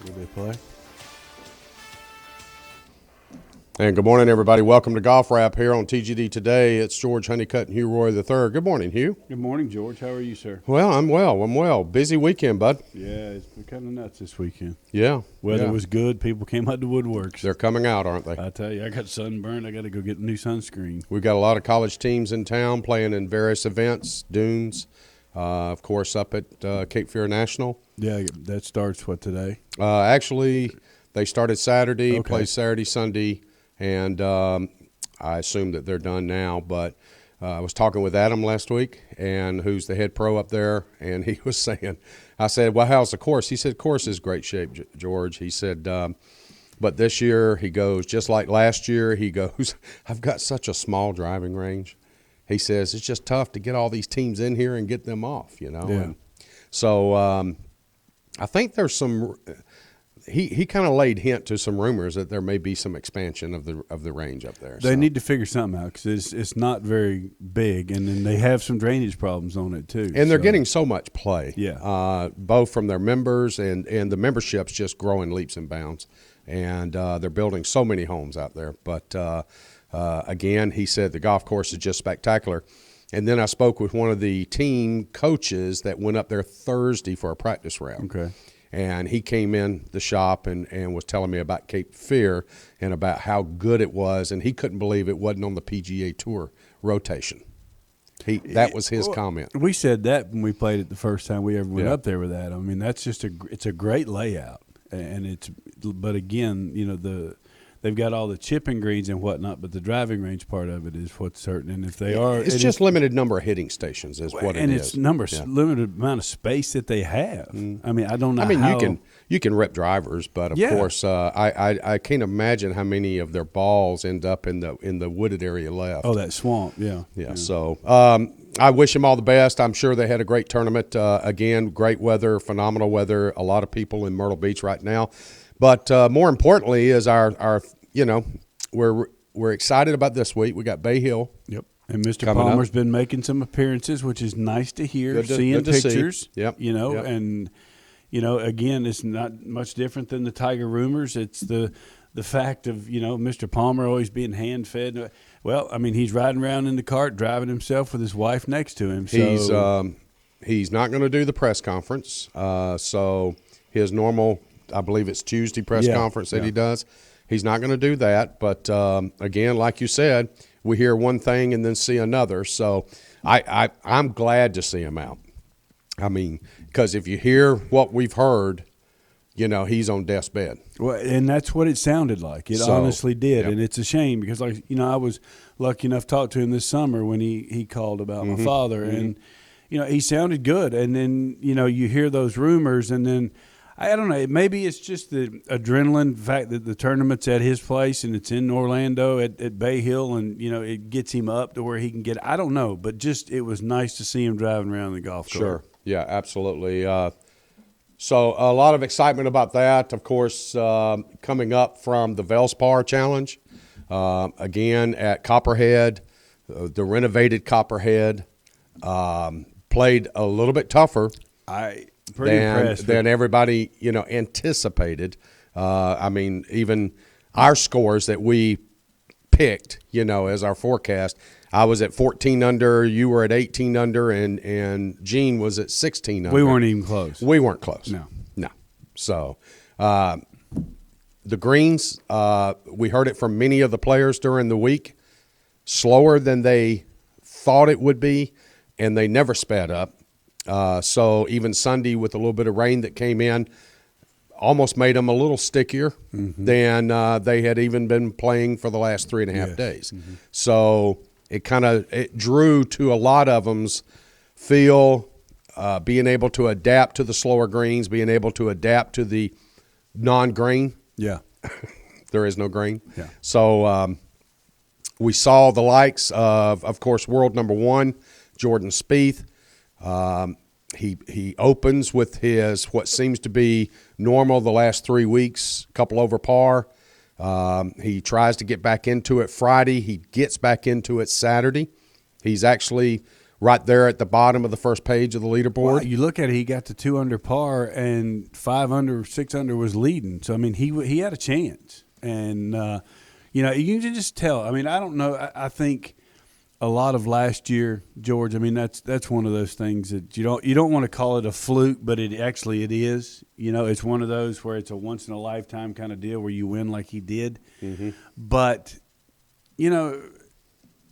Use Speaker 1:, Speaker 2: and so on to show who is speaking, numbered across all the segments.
Speaker 1: Will they play?
Speaker 2: And good morning, everybody. Welcome to GolfRap here on TGD Today. It's George Honeycutt and Hugh Roy III. Good morning, Hugh.
Speaker 1: Good morning, George. How are you, sir?
Speaker 2: Well, I'm well. Busy weekend, bud.
Speaker 1: Yeah, it's been kind of nuts this weekend.
Speaker 2: Yeah.
Speaker 1: Weather was good. People came out to woodworks.
Speaker 2: They're coming out, aren't they?
Speaker 1: I tell you, I got sunburned. I got to go get new sunscreen.
Speaker 2: We've got a lot of college teams in town playing in various events, dunes, of course, up at Cape Fear National.
Speaker 1: Yeah, that starts, today?
Speaker 2: Actually, they started Saturday,
Speaker 1: Okay.
Speaker 2: play Saturday, Sunday, and I assume that they're done now. But I was talking with Adam last week, and who's the head pro up there, and he was saying, I said, well, how's the course? He said, course is great shape, George. He said, but this year, he goes, just like last year, he goes, I've got such a small driving range. He says, it's just tough to get all these teams in here and get them off, you know.
Speaker 1: Yeah.
Speaker 2: And so I think there's some he kind of laid hint to some rumors that there may be some expansion of the range up there.
Speaker 1: They need to figure something out because it's not very big, and then they have some drainage problems on it too.
Speaker 2: And they're getting so much play,
Speaker 1: both
Speaker 2: from their members and the membership's just growing leaps and bounds, and they're building so many homes out there. But again, he said the golf course is just spectacular. And then I spoke with one of the team coaches that went up there Thursday for a practice round.
Speaker 1: Okay.
Speaker 2: And he came in the shop and was telling me about Cape Fear and about how good it was, and he couldn't believe it wasn't on the PGA Tour rotation. That was his comment.
Speaker 1: We said that when we played it the first time we ever went up there with that. I mean, that's just it's a great layout, and but again, you know, they've got all the chipping greens and whatnot, but the driving range part of it is what's certain. And if they are,
Speaker 2: it's just limited number of hitting stations is what it is.
Speaker 1: And it's limited amount of space that they have. I mean, I don't know.
Speaker 2: I mean,
Speaker 1: how,
Speaker 2: you can rip drivers, but of course, I can't imagine how many of their balls end up in the wooded area left.
Speaker 1: Oh, that swamp, yeah.
Speaker 2: So I wish them all the best. I'm sure they had a great tournament. Again, great weather, phenomenal weather. A lot of people in Myrtle Beach right now. But more importantly is our you know, we're excited about this week. We got Bay Hill.
Speaker 1: Yep. And Mr. Palmer's been making some appearances, which is nice to hear, seeing pictures.
Speaker 2: Yep.
Speaker 1: You know, and, you know, again, it's not much different than the Tiger rumors. It's the fact of, you know, Mr. Palmer always being hand-fed. Well, I mean, he's riding around in the cart, driving himself with his wife next to him. So
Speaker 2: he's not going to do the press conference. So his normal – I believe it's Tuesday press conference that he does. He's not going to do that. But, again, like you said, we hear one thing and then see another. So I'm glad to see him out. I mean, because if you hear what we've heard, you know, he's on death's bed.
Speaker 1: Well, and that's what it sounded like. It honestly did.
Speaker 2: Yep.
Speaker 1: And it's a shame because, like, you know, I was lucky enough to talk to him this summer when he called about my father. And, you know, he sounded good. And then, you know, you hear those rumors and then – I don't know. Maybe it's just the adrenaline, the fact that the tournament's at his place and it's in Orlando at Bay Hill, and you know it gets him up to where he can get. I don't know, but just it was nice to see him driving around the golf cart.
Speaker 2: Sure, yeah, absolutely. So a lot of excitement about that. Of course, coming up from the Valspar Challenge, again at Copperhead, the renovated Copperhead, played a little bit tougher. Than everybody, you know, anticipated. I mean, even our scores that we picked, you know, as our forecast, I was at 14 under, you were at 18 under, and Gene was at 16 under.
Speaker 1: We weren't even close.
Speaker 2: We weren't close.
Speaker 1: No.
Speaker 2: So the greens, we heard it from many of the players during the week, slower than they thought it would be, and they never sped up. So even Sunday with a little bit of rain that came in almost made them a little stickier than they had even been playing for the last 3.5 days. So it drew to a lot of them's feel, being able to adapt to the slower greens, being able to adapt to the non-green.
Speaker 1: Yeah.
Speaker 2: There is no green.
Speaker 1: Yeah.
Speaker 2: So we saw the likes of course, world number one, Jordan Spieth. He opens with his what seems to be normal the last 3 weeks, a couple over par. He tries to get back into it Friday. He gets back into it Saturday. He's actually right there at the bottom of the first page of the leaderboard.
Speaker 1: Well, you look at it, he got to 2 under par, and 5 under, 6 under was leading. So I mean, he had a chance, and you know, you can just tell. I mean, I don't know. I think a lot of last year, George. I mean, that's one of those things that you don't want to call it a fluke, but it is. You know, it's one of those where it's a once in a lifetime kind of deal where you win like he did. Mm-hmm. But you know,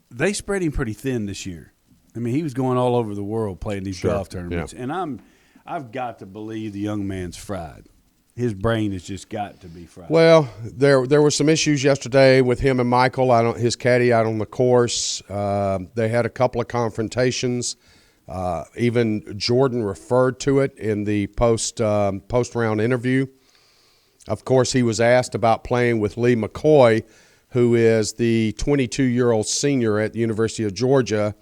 Speaker 1: they spread him pretty thin this year. I mean, he was going all over the world playing these golf tournaments, and I've got to believe the young man's fried. His brain has just got to be fried.
Speaker 2: Well, there were some issues yesterday with him and Michael, his caddy out on the course. They had a couple of confrontations. Even Jordan referred to it in the post-round interview. Of course, he was asked about playing with Lee McCoy, who is the 22-year-old senior at the University of Georgia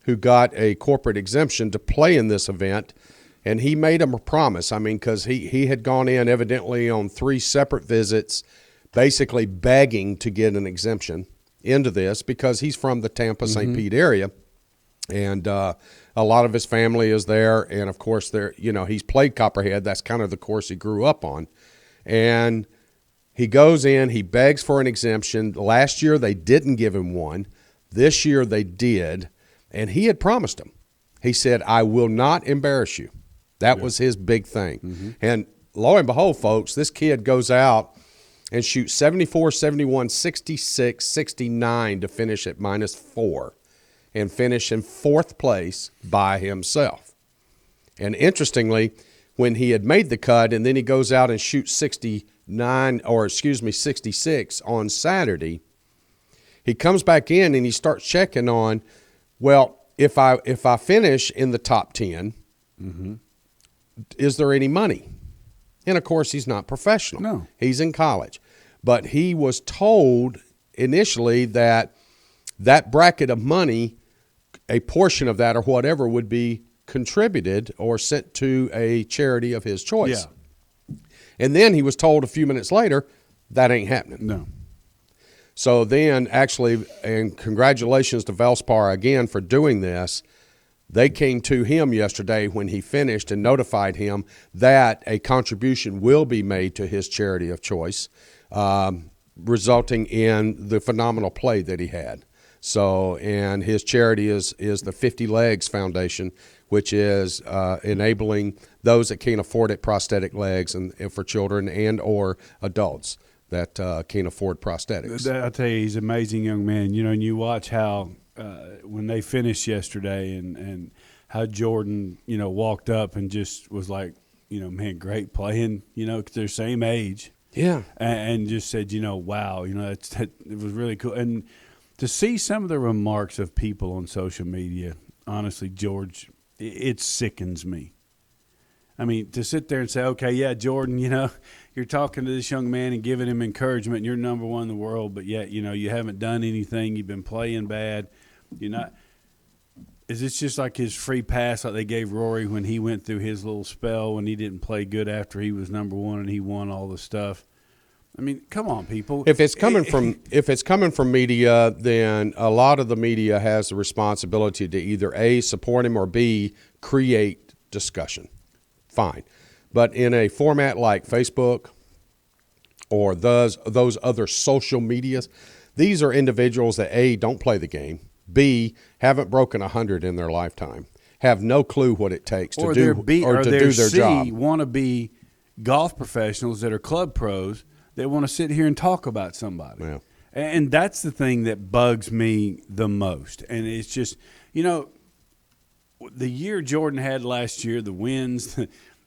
Speaker 2: who got a corporate exemption to play in this event. And he made him a promise. I mean, because he had gone in evidently on 3 separate visits, basically begging to get an exemption into this because he's from the Tampa, St. Pete area. And a lot of his family is there. And, of course, he's played Copperhead. That's kind of the course he grew up on. And he goes in, he begs for an exemption. Last year they didn't give him one. This year they did. And he had promised him. He said, I will not embarrass you. That was his big thing. Mm-hmm. And lo and behold, folks, this kid goes out and shoots 74, 71, 66, 69 to finish at -4 and finish in 4th place by himself. And interestingly, when he had made the cut and then he goes out and shoots 66 on Saturday, he comes back in and he starts checking on, well, if I finish in the top 10, is there any money? And, of course, he's not professional.
Speaker 1: No.
Speaker 2: He's in college. But he was told initially that bracket of money, a portion of that or whatever, would be contributed or sent to a charity of his choice. Yeah. And then he was told a few minutes later, that ain't happening.
Speaker 1: No.
Speaker 2: So then actually, and congratulations to Valspar again for doing this, they came to him yesterday when he finished and notified him that a contribution will be made to his charity of choice, resulting in the phenomenal play that he had. So, and his charity is the 50 Legs Foundation, which is enabling those that can't afford it prosthetic legs and for children and or adults that can't afford prosthetics.
Speaker 1: I tell you, he's an amazing young man. You know, and you watch how when they finished yesterday and how Jordan, you know, walked up and just was like, you know, man, great playing, you know, 'cause they're same age.
Speaker 2: Yeah.
Speaker 1: And just said, you know, wow, you know, it was really cool. And to see some of the remarks of people on social media, honestly, George, it sickens me. I mean, to sit there and say, okay, yeah, Jordan, you know, you're talking to this young man and giving him encouragement, and you're number one in the world, but yet, you know, you haven't done anything. You've been playing bad. You're not. Is this just like his free pass like they gave Rory when he went through his little spell when he didn't play good after he was number one and he won all the stuff? I mean, come on, people.
Speaker 2: If it's coming from media, then a lot of the media has the responsibility to either A, support him, or B, create discussion. Fine. But in a format like Facebook or those other social medias, these are individuals that A, don't play the game, B, haven't broken 100 in their lifetime, have no clue what it takes to do their job.
Speaker 1: Want to be golf professionals that are club pros that want to sit here and talk about somebody. Yeah. And that's the thing that bugs me the most. And it's just, you know, the year Jordan had last year, the wins,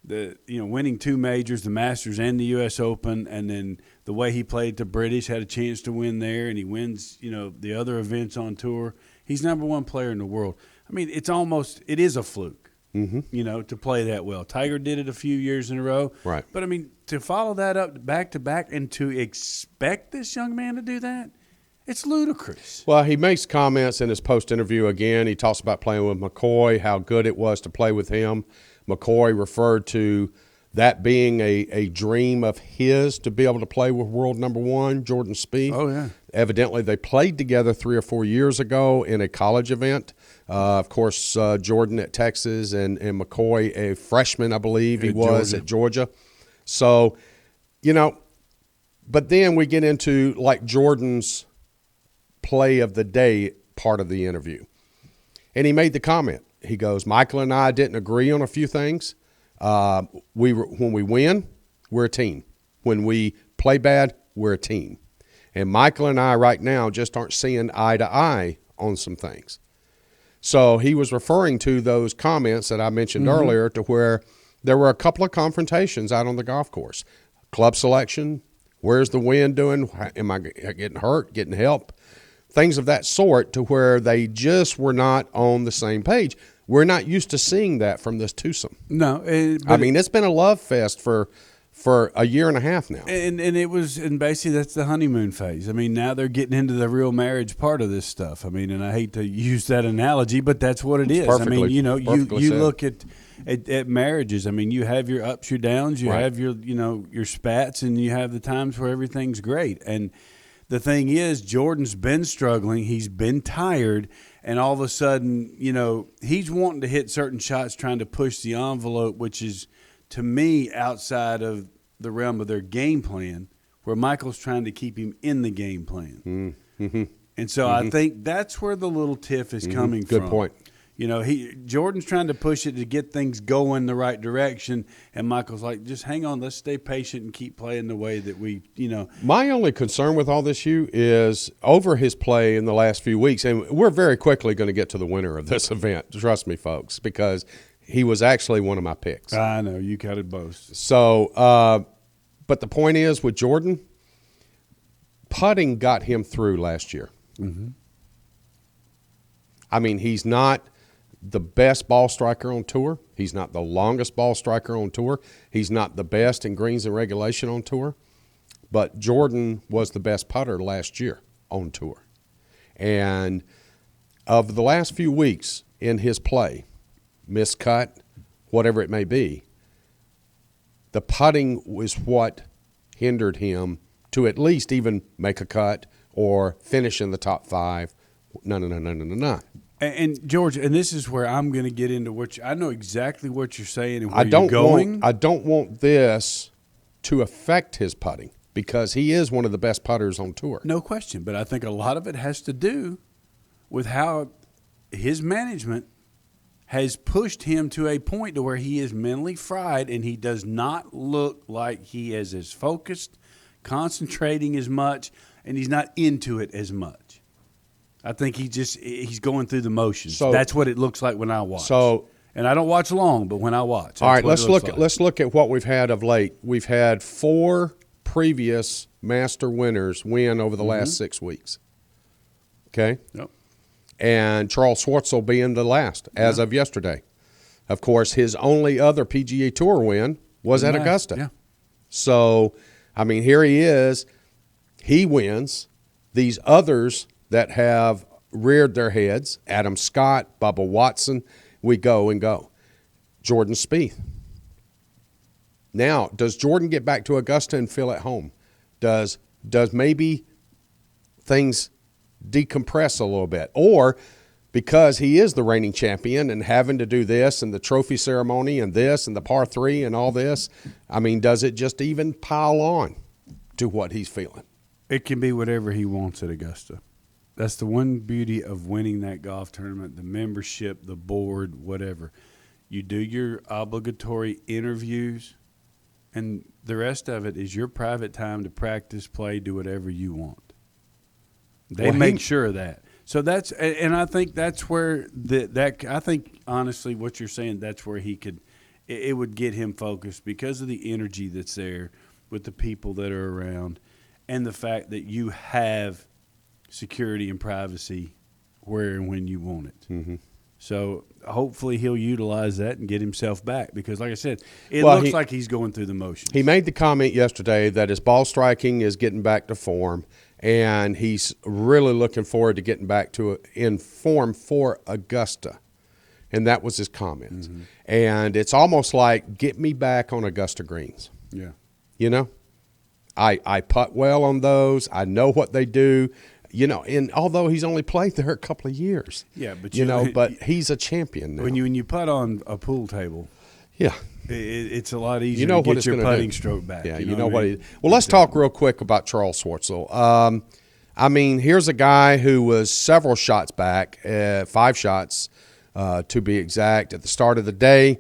Speaker 1: the winning 2 majors, the Masters and the U.S. Open, and then the way he played the British, had a chance to win there, and he wins, you know, the other events on tour. He's number one player in the world. I mean, it is a fluke, you know, to play that well. Tiger did it a few years in a row.
Speaker 2: Right.
Speaker 1: But, I mean, to follow that up back-to-back and to expect this young man to do that, it's ludicrous.
Speaker 2: Well, he makes comments in his post-interview again. He talks about playing with McCoy, how good it was to play with him. McCoy referred to that being a dream of his to be able to play with world number one, Jordan Spieth.
Speaker 1: Oh, yeah.
Speaker 2: Evidently, they played together 3 or 4 years ago in a college event Of course, Jordan at Texas and McCoy, a freshman, I believe he was at Georgia. So, but then we get into like Jordan's play of the day part of the interview. And he made the comment. He goes, Michael and I didn't agree on a few things. When we win, we're a team. When we play bad, we're a team. And Michael and I right now just aren't seeing eye to eye on some things. So he was referring to those comments that I mentioned earlier, to where there were a couple of confrontations out on the golf course. Club selection, where's the wind doing? Am I getting hurt, getting help? Things of that sort, to where they just were not on the same page. We're not used to seeing that from this twosome.
Speaker 1: No.
Speaker 2: It's been a love fest for a year and a half now.
Speaker 1: And basically that's the honeymoon phase. I mean, now they're getting into the real marriage part of this stuff. I mean, and I hate to use that analogy, but that's what it is. I mean, you look at marriages. I mean, you have your ups, your downs, you have your, your spats, and you have the times where everything's great. And the thing is, Jordan's been struggling. He's been tired. And all of a sudden, he's wanting to hit certain shots, trying to push the envelope, which is, to me, outside of the realm of their game plan, where Michael's trying to keep him in the game plan. Mm-hmm. And so I think that's where the little tiff is coming from.
Speaker 2: Good point.
Speaker 1: Jordan's trying to push it to get things going the right direction, and Michael's like, just hang on, let's stay patient and keep playing the way that we.
Speaker 2: My only concern with all this, Hugh, is over his play in the last few weeks, and we're very quickly going to get to the winner of this event. Trust me, folks, because he was actually one of my picks.
Speaker 1: I know, you counted both.
Speaker 2: So, but the point is, with Jordan, putting got him through last year. Mm-hmm. I mean, he's not the best ball striker on tour. He's not the longest ball striker on tour. He's not the best in greens and regulation on tour. But Jordan was the best putter last year on tour. And of the last few weeks in his play, miscut, whatever it may be, the putting was what hindered him to at least even make a cut or finish in the top five. No.
Speaker 1: And George, and this is where I'm going to get into I know exactly what you're saying and where you're going.
Speaker 2: I don't want this to affect his putting, because he is one of the best putters on tour.
Speaker 1: No question, but I think a lot of it has to do with how his management has pushed him to a point to where he is mentally fried, and he does not look like he is as focused, concentrating as much, and he's not into it as much. I think he's going through the motions. So that's what it looks like when I watch. And I don't watch long, but when I watch.
Speaker 2: All right, let's look at what we've had of late. We've had 4 previous Master winners win over the last 6 weeks. Okay?
Speaker 1: Yep.
Speaker 2: And Charles Schwartzel being the last as of yesterday. Of course, his only other PGA Tour win was at Augusta.
Speaker 1: Yeah.
Speaker 2: So, I mean, here he is. He wins. These others that have reared their heads, Adam Scott, Bubba Watson, we go and go. Jordan Spieth. Now, does Jordan get back to Augusta and feel at home? Does maybe things decompress a little bit? Or because he is the reigning champion and having to do this and the trophy ceremony and this and the par 3 and all this, I mean, does it just even pile on to what he's feeling?
Speaker 1: It can be whatever he wants at Augusta. That's the one beauty of winning that golf tournament, the membership, the board, whatever. You do your obligatory interviews, and the rest of it is your private time to practice, play, do whatever you want. They make sure of that. So that's, and I think that's where I think honestly what you're saying, that's where it would get him focused because of the energy that's there with the people that are around and the fact that you have security and privacy where and when you want it. Mm-hmm. So hopefully he'll utilize that and get himself back because, like I said, it looks like he's going through the motions.
Speaker 2: He made the comment yesterday that his ball striking is getting back to form, and he's really looking forward to getting back to in form for Augusta. And that was his comment. Mm-hmm. And it's almost like, get me back on Augusta greens.
Speaker 1: Yeah.
Speaker 2: I putt well on those. I know what they do. And although he's only played there a couple of years.
Speaker 1: Yeah, but
Speaker 2: but he's a champion now.
Speaker 1: When you putt on a pool table,
Speaker 2: yeah,
Speaker 1: it's a lot easier to get your putting stroke back.
Speaker 2: Yeah, you know what? Well, let's talk real quick about Charles Schwartzel. Here's a guy who was several shots back, 5 shots to be exact, at the start of the day.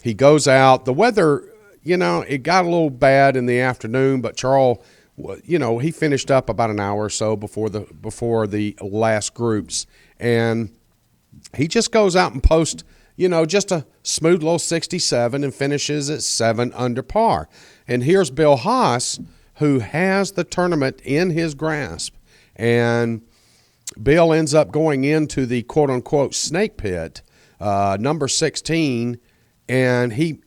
Speaker 2: He goes out. The weather, it got a little bad in the afternoon, but Charles, he finished up about an hour or so before the last groups, and he just goes out and posts, just a smooth little 67 and finishes at 7 under par. And here's Bill Haas, who has the tournament in his grasp, and Bill ends up going into the quote-unquote snake pit, number 16, and he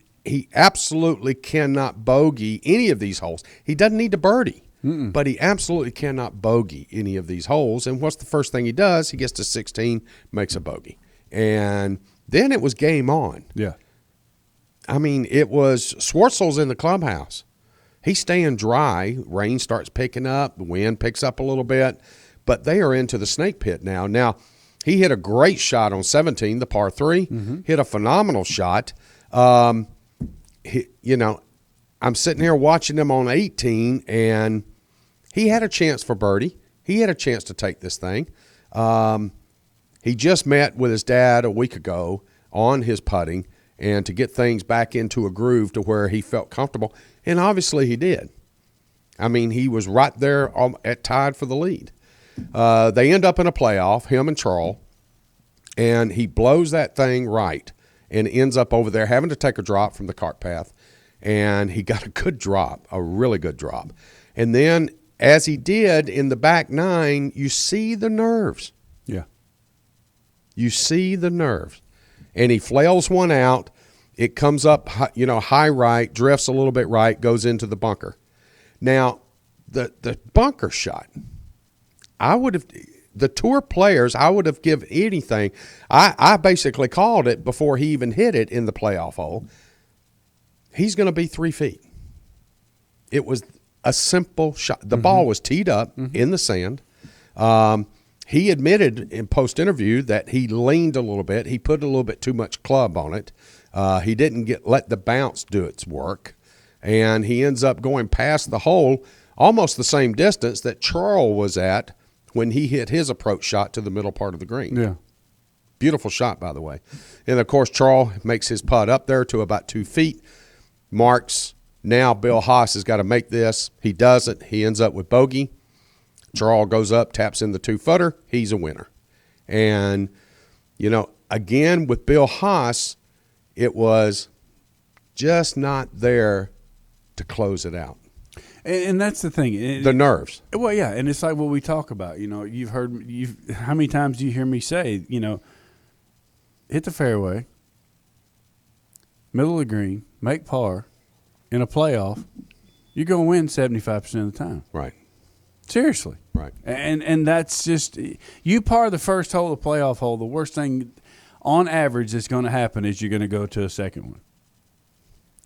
Speaker 2: absolutely cannot bogey any of these holes. He doesn't need to birdie, but he absolutely cannot bogey any of these holes. And what's the first thing he does? He gets to 16, makes a bogey. And then it was game on.
Speaker 1: Yeah.
Speaker 2: It was Schwartzel's in the clubhouse. He's staying dry. Rain starts picking up. The wind picks up a little bit. But they are into the snake pit now. Now, he hit a great shot on 17, the par 3. Hit a phenomenal shot. I'm sitting here watching him on 18, and he had a chance for birdie. He had a chance to take this thing. He just met with his dad a week ago on his putting and to get things back into a groove to where he felt comfortable, and obviously he did. He was right there tied for the lead. They end up in a playoff, him and Charles, and he blows that thing right and ends up over there having to take a drop from the cart path, and he got a good drop, a really good drop. And then as he did in the back 9, you see the nerves.
Speaker 1: Yeah.
Speaker 2: You see the nerves. And he flails one out. It comes up, high right, drifts a little bit right, goes into the bunker. Now, the bunker shot, the tour players, I would have given anything. I basically called it before he even hit it in the playoff hole. He's going to be 3 feet. It was a simple shot. The ball was teed up in the sand. He admitted in post-interview that he leaned a little bit. He put a little bit too much club on it. He didn't let the bounce do its work. And he ends up going past the hole almost the same distance that Charles was at when he hit his approach shot to the middle part of the green.
Speaker 1: Yeah.
Speaker 2: Beautiful shot, by the way. And, of course, Charles makes his putt up there to about 2 feet. Marks. Now Bill Haas has got to make this. He doesn't. He ends up with bogey. Charles goes up, taps in the 2-footer. He's a winner. And, again, with Bill Haas, it was just not there to close it out.
Speaker 1: And that's the thing.
Speaker 2: The nerves.
Speaker 1: Well, yeah, and it's like what we talk about. How many times do you hear me say, hit the fairway, middle of the green, make par, in a playoff, you're going to win 75% of the time.
Speaker 2: Right.
Speaker 1: Seriously.
Speaker 2: Right.
Speaker 1: And that's just – you par the first hole, the playoff hole, the worst thing on average that's going to happen is you're going to go to a second one.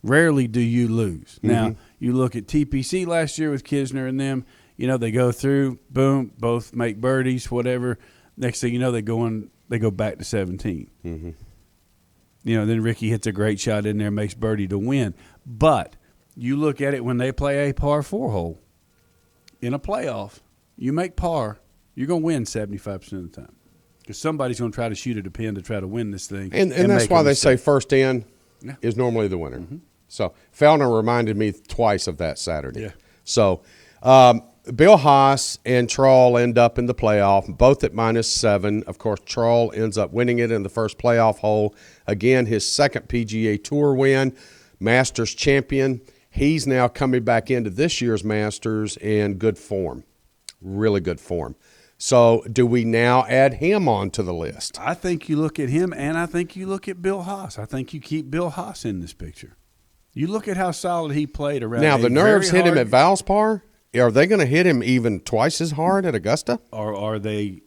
Speaker 1: Rarely do you lose. Now, you look at TPC last year with Kisner and them, they go through, boom, both make birdies, whatever. Next thing you know, they go back to 17. Then Ricky hits a great shot in there, makes birdie to win. But you look at it when they play a par 4 hole in a playoff, you make par, you're going to win 75% of the time because somebody's going to try to shoot at a pin to try to win this thing.
Speaker 2: And that's why they say first in is normally the winner. So Fellner reminded me twice of that Saturday.
Speaker 1: Yeah.
Speaker 2: So Bill Haas and Charles end up in the playoff, both at -7. Of course, Charles ends up winning it in the first playoff hole. Again, his second PGA Tour win, Masters champion. He's now coming back into this year's Masters in good form, really good form. So do we now add him onto the list?
Speaker 1: I think you look at him, and I think you look at Bill Haas. I think you keep Bill Haas in this picture. You look at how solid he played around.
Speaker 2: Now, the nerves hit him at Valspar. Are they going to hit him even twice as hard at Augusta?
Speaker 1: Or are they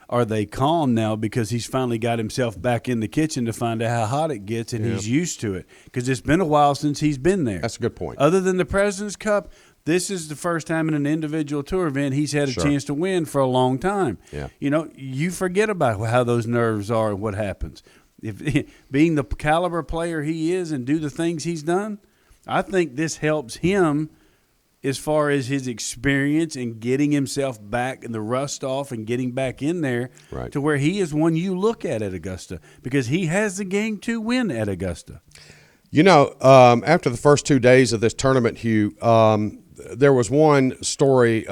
Speaker 1: are they calm now because he's finally got himself back in the kitchen to find out how hot it gets, and he's used to it? Because it's been a while since he's been there.
Speaker 2: That's a good point.
Speaker 1: Other than the President's Cup, This is the first time in an individual tour event he's had a chance to win for a long time.
Speaker 2: Yeah.
Speaker 1: You know, you forget about how those nerves are and what happens. If being the caliber player he is and do the things he's done, I think this helps him as far as his experience and getting himself back and the rust off and getting back in there to where he is one you look at Augusta, because he has the game to win at Augusta.
Speaker 2: You know, after the first 2 days of this tournament, Hugh, there was one story.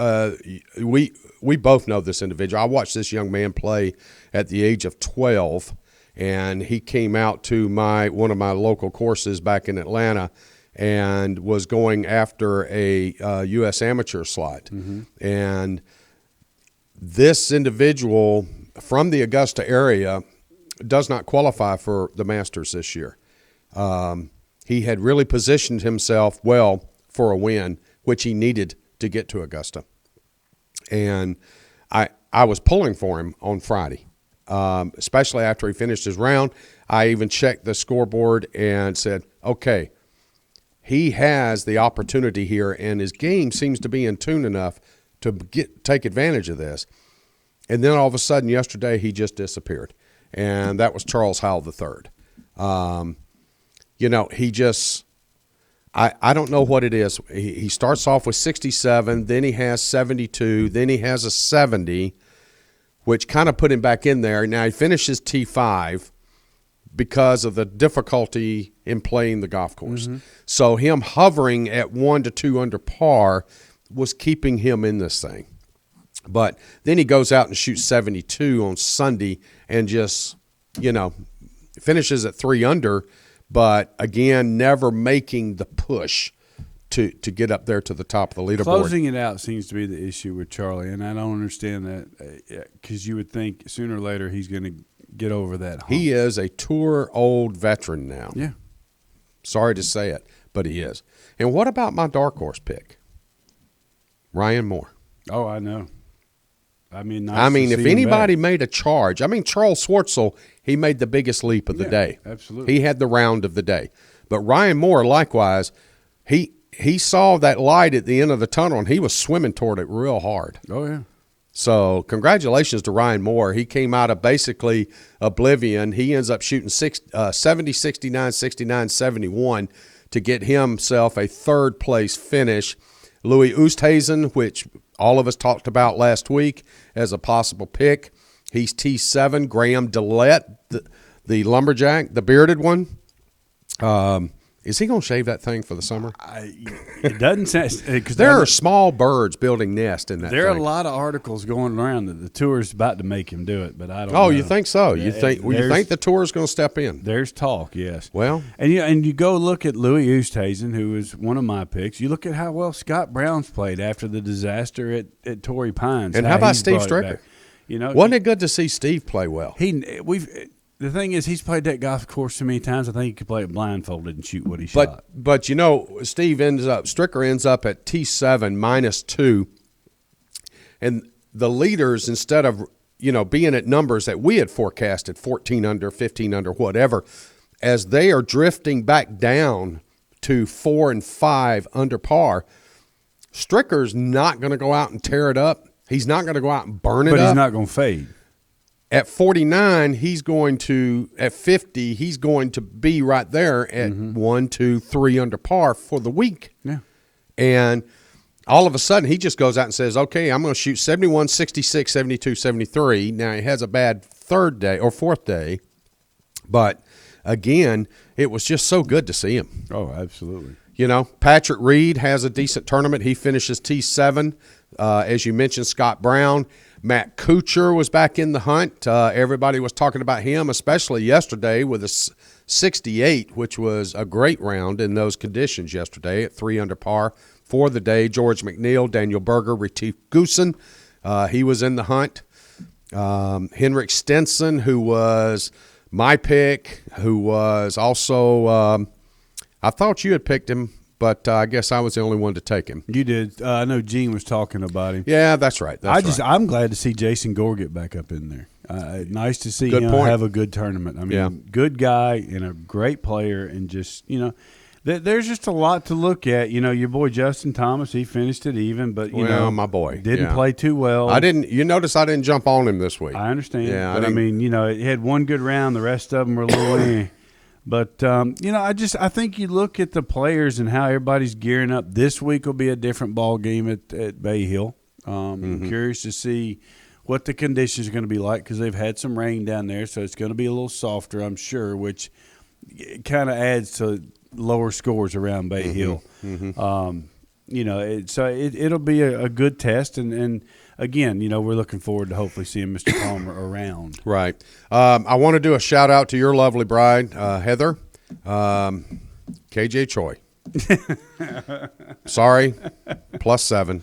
Speaker 2: We both know this individual. I watched this young man play at the age of 12, and he came out to one of my local courses back in Atlanta and was going after a U.S. amateur slot. And this individual from the Augusta area does not qualify for the Masters this year. He had really positioned himself well for a win, which he needed to get to Augusta. And I was pulling for him on Friday, especially after he finished his round. I even checked the scoreboard and said, okay, he has the opportunity here, and his game seems to be in tune enough to take advantage of this. And then all of a sudden yesterday he just disappeared, and that was Charles Howell III. You know, he just I don't know what it is. He starts off with 67, then he has 72, then he has a 70, which kind of put him back in there. Now he finishes T5 because of the difficulty in playing the golf course. So him hovering at 1 to 2 under par was keeping him in this thing. But then he goes out and shoots 72 on Sunday and just, you know, finishes at 3 under, but again, never making the push to get up there to the top of the leaderboard.
Speaker 1: Closing it out seems to be the issue with Charlie, and I don't understand that, because you would think sooner or later he's going to get over that hump.
Speaker 2: He is a tour old veteran now.
Speaker 1: Yeah.
Speaker 2: Sorry to say it, but he is. And what about my dark horse pick, Ryan Moore?
Speaker 1: Oh, I know. I mean,
Speaker 2: if anybody made a charge, Charles Schwartzel, he made the biggest leap of the day.
Speaker 1: Absolutely.
Speaker 2: He had the round of the day. But Ryan Moore, likewise, he saw that light at the end of the tunnel, and he was swimming toward it real hard.
Speaker 1: Oh, yeah.
Speaker 2: So congratulations to Ryan Moore. He came out of basically oblivion. He ends up shooting 70, 69, 69, 71 to get himself a third-place finish. Louis Oosthuizen, which all of us talked about last week as a possible pick. He's T7. Graham DeLette, the lumberjack, the bearded one. Is he going to shave that thing for the summer?
Speaker 1: It doesn't sound, because
Speaker 2: there are small birds building nests in that
Speaker 1: There
Speaker 2: thing.
Speaker 1: are a lot of articles going around that the tour's about to make him do it, but I don't know.
Speaker 2: Oh, you think so? You think the tour's going to step in?
Speaker 1: There's talk, yes.
Speaker 2: Well,
Speaker 1: and you go look at Louis Oosthuizen, who is one of my picks. You look at how well Scott Brown's played after the disaster at Torrey Pines.
Speaker 2: And how about Steve Stricker?
Speaker 1: You know,
Speaker 2: wasn't it good to see Steve play well?
Speaker 1: The thing is, he's played that golf course so many times, I think he could play it blindfolded and shoot what he shot.
Speaker 2: But you know, Stricker ends up at T7 -2, and the leaders, instead of being at numbers that we had forecasted, 14 under, 15 under, whatever, as they are drifting back down to 4 and 5 under par, Stricker's not going to go out and tear it up. He's not going to go out and burn it up.
Speaker 1: But he's not going to fade.
Speaker 2: At 49, at 50, he's going to be right there at 1, 2, 3 under par for the week.
Speaker 1: Yeah.
Speaker 2: And all of a sudden, he just goes out and says, okay, I'm going to shoot 71, 66, 72, 73. Now, he has a bad third day or fourth day. But, again, it was just so good to see him.
Speaker 1: Oh, absolutely.
Speaker 2: Patrick Reed has a decent tournament. He finishes T7. As you mentioned, Scott Brown. Matt Kuchar was back in the hunt. Everybody was talking about him, especially yesterday with a 68, which was a great round in those conditions yesterday at 3 under par for the day. George McNeil, Daniel Berger, Retief Goosen, he was in the hunt. Henrik Stenson, who was my pick, who was also I thought you had picked him, but I guess I was the only one to take him.
Speaker 1: You did. I know Gene was talking about him.
Speaker 2: Yeah, that's right.
Speaker 1: I'm glad to see Jason Gore get back up in there. Nice to see him have a good tournament. Good guy and a great player, and just There's just a lot to look at. Your boy Justin Thomas, he finished it even, but
Speaker 2: my boy
Speaker 1: didn't play too well.
Speaker 2: You notice I didn't jump on him this week.
Speaker 1: I understand.
Speaker 2: Yeah,
Speaker 1: but he had one good round. The rest of them were a little eh. But I think you look at the players and how everybody's gearing up. This week will be a different ball game at Bay Hill. I'm curious to see what the conditions are going to be like because they've had some rain down there, so it's going to be a little softer, I'm sure, which kind of adds to lower scores around Bay Hill. So it'll be a good test, and again, we're looking forward to hopefully seeing Mr. Palmer around.
Speaker 2: Right. I want to do a shout out to your lovely bride, Heather, KJ Choi. Sorry, +7.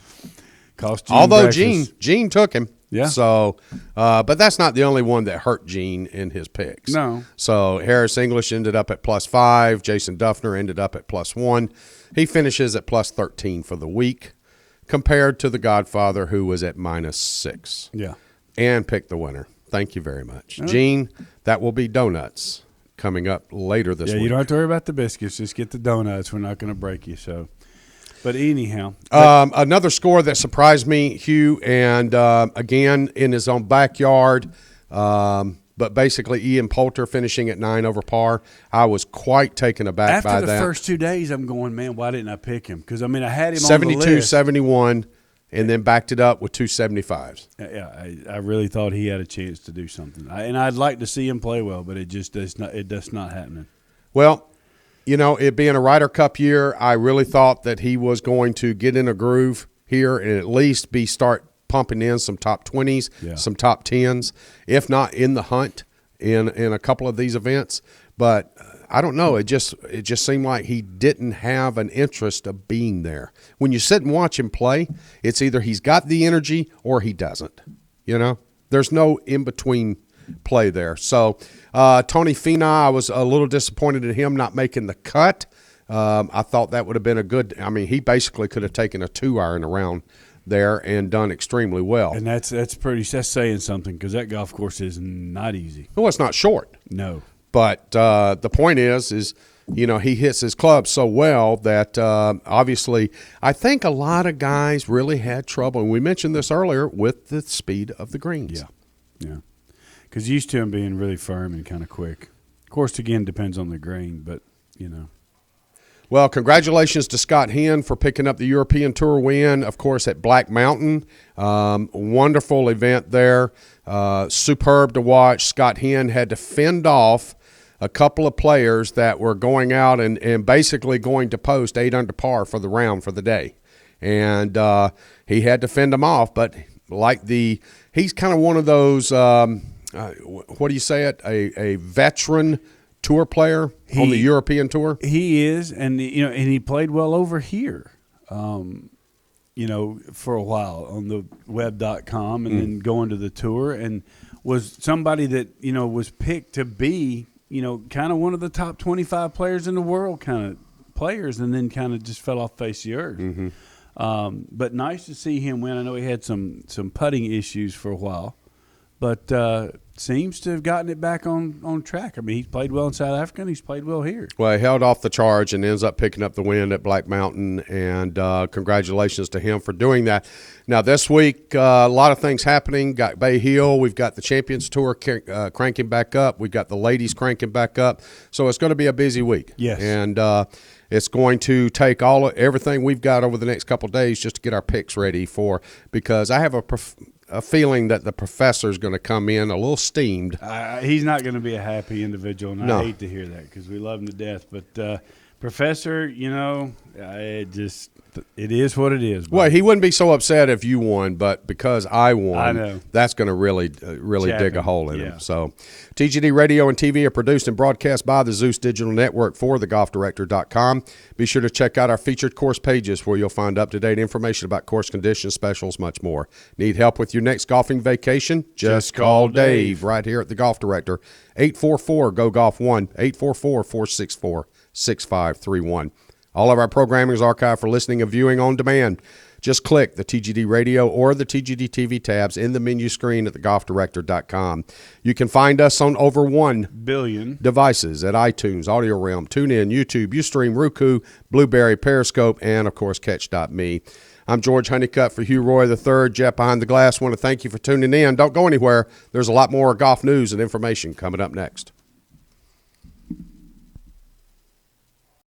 Speaker 1: Cost
Speaker 2: Although Gene took him.
Speaker 1: Yeah.
Speaker 2: So, but that's not the only one that hurt Gene in his picks.
Speaker 1: No.
Speaker 2: So Harris English ended up at +5. Jason Duffner ended up at +1. He finishes at +13 for the week, compared to the Godfather, who was at -6.
Speaker 1: Yeah.
Speaker 2: And picked the winner. Thank you very much, Gene. That will be donuts coming up later this week.
Speaker 1: You don't have to worry about the biscuits. Just get the donuts. We're not going to break you. So. But anyhow.
Speaker 2: Another score that surprised me, Hugh, and again, in his own backyard, but basically Ian Poulter finishing at 9 over par. I was quite taken aback by that.
Speaker 1: After the first 2 days, I'm going, man, why didn't I pick him? Because, I had him
Speaker 2: 72,
Speaker 1: on the list.
Speaker 2: 71, and then backed it up with 2 75s.
Speaker 1: Yeah, I really thought he had a chance to do something. And I'd like to see him play well, but it just does not. It's not happening.
Speaker 2: Well, it being a Ryder Cup year, I really thought that he was going to get in a groove here and at least start pumping in some top 20s, some top 10s, if not in the hunt in a couple of these events. But I don't know. It just seemed like he didn't have an interest of being there. When you sit and watch him play, it's either he's got the energy or he doesn't. There's no in between play there. So Tony Finau, I was a little disappointed in him not making the cut. I thought that would have been a good – he basically could have taken a 2-iron around there and done extremely well.
Speaker 1: And that's saying something because that golf course is not easy.
Speaker 2: Well, it's not short.
Speaker 1: No.
Speaker 2: But the point is he hits his club so well that obviously I think a lot of guys really had trouble, and we mentioned this earlier, with the speed of the greens.
Speaker 1: Yeah. Because used to him being really firm and kind of quick. Of course, again, depends on the green, but,
Speaker 2: Well, congratulations to Scott Henn for picking up the European Tour win, of course, at Black Mountain. Wonderful event there. Superb to watch. Scott Henn had to fend off a couple of players that were going out and basically going to post 8 under par for the round for the day. And he had to fend them off, but he's kind of one of those what do you say it? A veteran tour player on the European Tour.
Speaker 1: He is, and he played well over here. For a while on the web.com and then going to the tour, and was somebody that was picked to be kind of one of the top 25 players in the world kind of players, and then kind of just fell off the face of the earth. But nice to see him win. I know he had some putting issues for a while, but seems to have gotten it back on track. He's played well in South Africa, and he's played well here.
Speaker 2: Well, he held off the charge and ends up picking up the win at Black Mountain, and congratulations to him for doing that. Now, this week, a lot of things happening. Got Bay Hill. We've got the Champions Tour cranking back up. We've got the ladies cranking back up. So it's going to be a busy week.
Speaker 1: Yes.
Speaker 2: And it's going to take everything we've got over the next couple of days just to get our picks ready because I have a feeling that the professor's going to come in a little steamed.
Speaker 1: He's not going to be a happy individual, and
Speaker 2: No.
Speaker 1: I hate to hear that because we love him to death. But Professor, it is what it is.
Speaker 2: Well, he wouldn't be so upset if you won, but because I won,
Speaker 1: I know.
Speaker 2: that's going to really
Speaker 1: Chap
Speaker 2: dig a
Speaker 1: him.
Speaker 2: hole in
Speaker 1: Yeah.
Speaker 2: him. So TGD Radio and TV are produced and broadcast by the Zeus Digital Network for thegolfdirector.com. Be sure to check out our featured course pages where you'll find up-to-date information about course conditions, specials, much more. Need help with your next golfing vacation? Just call Dave right here at the Golf Director, 844-GO-GOLF1, 844-464-6531. All of our programming is archived for listening and viewing on demand. Just click the TGD Radio or the TGD TV tabs in the menu screen at thegolfdirector.com. You can find us on over 1
Speaker 1: billion
Speaker 2: devices at iTunes, Audio Realm, TuneIn, YouTube, Ustream, Roku, Blueberry, Periscope, and, of course, Catch.me. I'm George Honeycutt for Hugh Roy III, Jeff Behind the Glass. Want to thank you for tuning in. Don't go anywhere. There's a lot more golf news and information coming up next.